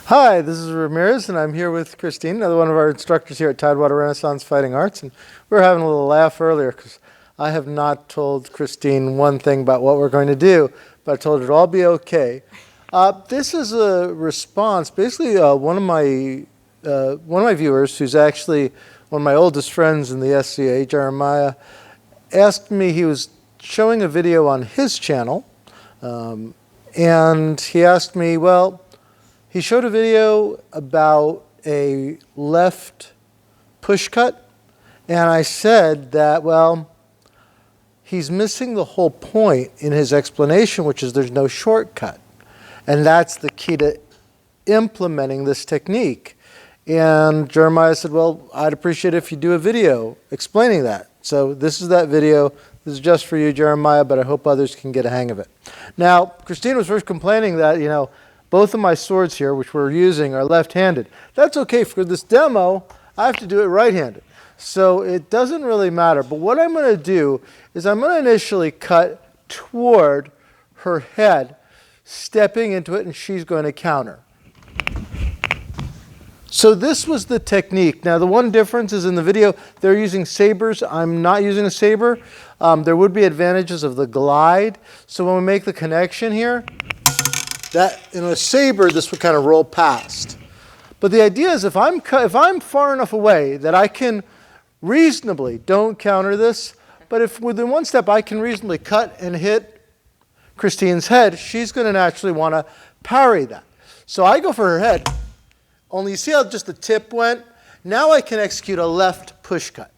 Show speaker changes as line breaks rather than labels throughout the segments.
Hi, this is Ramirez, and I'm here with Christine, another one of our instructors here at Tidewater Renaissance Fighting Arts. And we were having a little laugh earlier because I have not told Christine one thing about what we're going to do, but I told her it'll all be okay. This is a response. Basically, one of my viewers, who's actually one of my oldest friends in the SCA, Jeremiah, asked me. He was showing a video on his channel, and he asked me, well, he showed a video about a left push cut, and I said that, well, he's missing the whole point in his explanation, which is there's no shortcut. And that's the key to implementing this technique. And Jeremiah said, well, I'd appreciate it if you do a video explaining that. So this is that video. This is just for you, Jeremiah, but I hope others can get a hang of it. Now, Christine was first complaining that, both of my swords here, which we're using, are left-handed. That's okay. For this demo, I have to do it right-handed. So it doesn't really matter. But what I'm going to do is I'm going to initially cut toward her head, stepping into it, and she's going to counter. So this was the technique. Now, the one difference is in the video, they're using sabers. I'm not using a saber. There would be advantages of the glide. So when we make the connection here, that in a saber, this would kind of roll past. But the idea is if I'm far enough away that I can reasonably, don't counter this, but if within one step I can reasonably cut and hit Christine's head, she's going to naturally want to parry that. So I go for her head, only you see how just the tip went? Now I can execute a left push cut.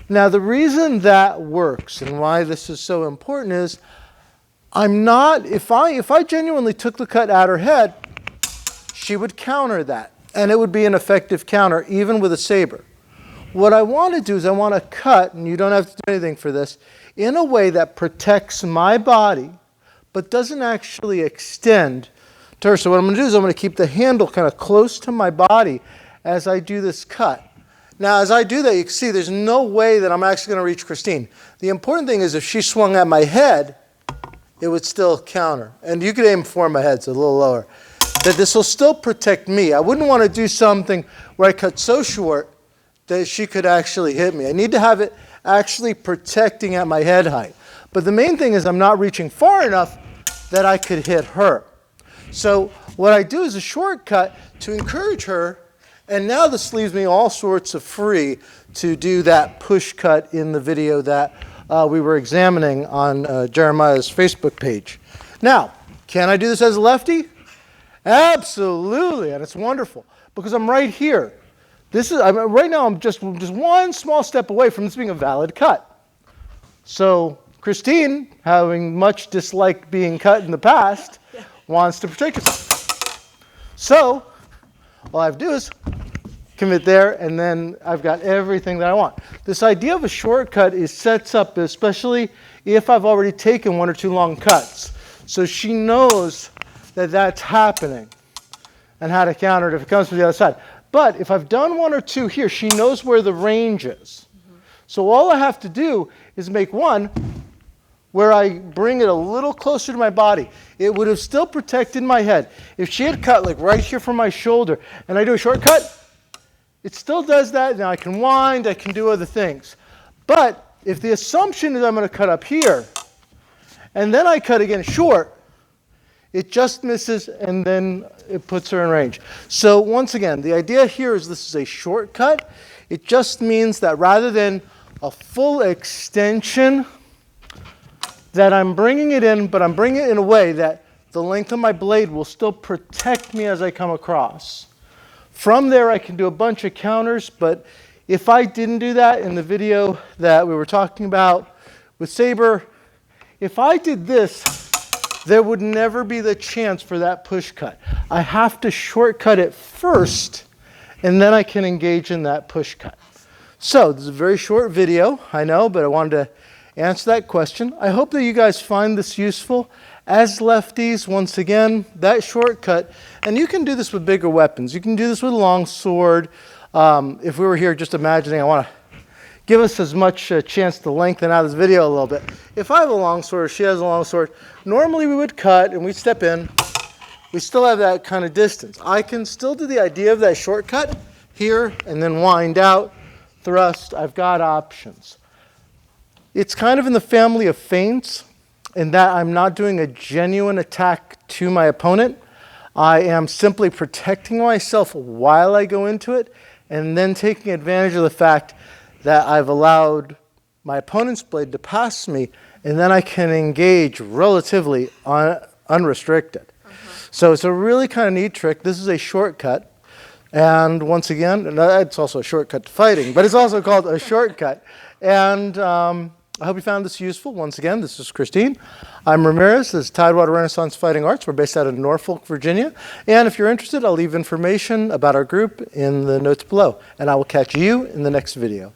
Now the reason that works and why this is so important is if I genuinely took the cut at her head, she would counter that. And it would be an effective counter, even with a saber. What I want to do is I want to cut, and you don't have to do anything for this, in a way that protects my body, but doesn't actually extend to her. So what I'm going to do is I'm going to keep the handle kind of close to my body as I do this cut. Now, as I do that, you can see there's no way that I'm actually going to reach Christine. The important thing is if she swung at my head, it would still counter. And you could aim for my head, so a little lower. That this will still protect me. I wouldn't want to do something where I cut so short that she could actually hit me. I need to have it actually protecting at my head height. But the main thing is I'm not reaching far enough that I could hit her. So what I do is a shortcut to encourage her, and now this leaves me all sorts of free to do that push cut in the video that we were examining on Jeremiah's Facebook page. Now, can I do this as a lefty? Absolutely, and it's wonderful because I'm right here. Right now I'm just one small step away from this being a valid cut. So Christine, having much disliked being cut in the past, wants to protect herself. So all I have to do is commit there, and then I've got everything that I want. This idea of a shortcut sets up, especially if I've already taken one or two long cuts. So she knows that that's happening and how to counter it if it comes from the other side. But if I've done one or two here, she knows where the range is. So all I have to do is make one where I bring it a little closer to my body. It would have still protected my head. If she had cut like right here from my shoulder and I do a shortcut, it still does that. Now I can wind, I can do other things. But if the assumption is I'm going to cut up here, and then I cut again short, it just misses, and then it puts her in range. So once again, the idea here is this is a shortcut. It just means that rather than a full extension, that I'm bringing it in, but I'm bringing it in a way that the length of my blade will still protect me as I come across. From there, I can do a bunch of counters, but if I didn't do that in the video that we were talking about with saber, if I did this, there would never be the chance for that push cut. I have to shortcut it first, and then I can engage in that push cut. So this is a very short video, I know, but I wanted to answer that question. I hope that you guys find this useful. As lefties, once again, that shortcut, and you can do this with bigger weapons. You can do this with a long sword. If we were here just imagining, I want to give us as much chance to lengthen out this video a little bit. If I have a long sword, or she has a long sword, normally we would cut and we'd step in, we still have that kind of distance. I can still do the idea of that shortcut here and then wind out, thrust. I've got options. It's kind of in the family of feints in that I'm not doing a genuine attack to my opponent. I am simply protecting myself while I go into it and then taking advantage of the fact that I've allowed my opponent's blade to pass me, and then I can engage relatively unrestricted. So it's a really kind of neat trick. This is a shortcut. And once again, it's also a shortcut to fighting, but it's also called a shortcut. And I hope you found this useful. Once again, this is Christine. I'm Ramirez. This is Tidewater Renaissance Fighting Arts. We're based out of Norfolk, Virginia. And if you're interested, I'll leave information about our group in the notes below. And I will catch you in the next video.